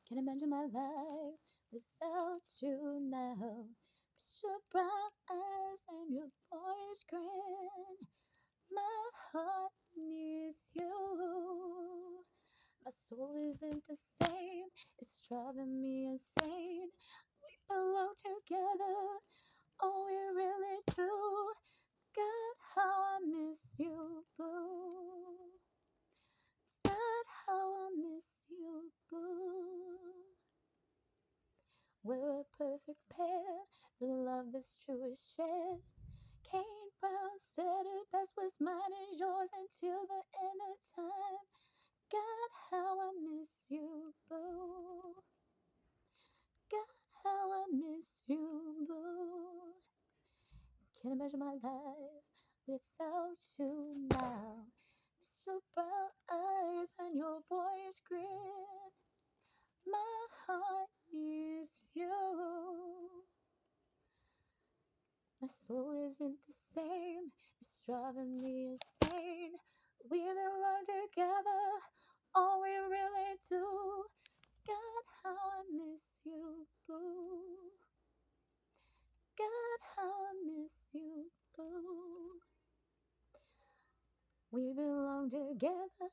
Can't imagine my life without you now. Miss your brown eyes and your voice grin. My heart needs you. My soul isn't the same. It's driving me insane. We belong together. Oh, we really do. God, how I miss you, boo. God, how I miss you, boo. We're a perfect pair. The love that's true is shared. Kane Brown said it best, what's mine is yours until the end of time. God, how I miss you, boo. God, how I miss you, boo. Can't imagine my life without you now. Miss your brown eyes and your boyish grin. My heart needs you. My soul isn't the same. It's driving me insane. We belong together. Oh, we really do. God, how I miss you, boo. God, how I miss you, boo. We belong together.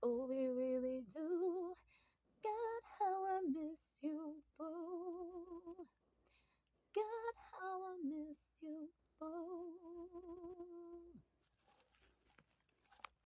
Oh, we really do. God, how I miss you.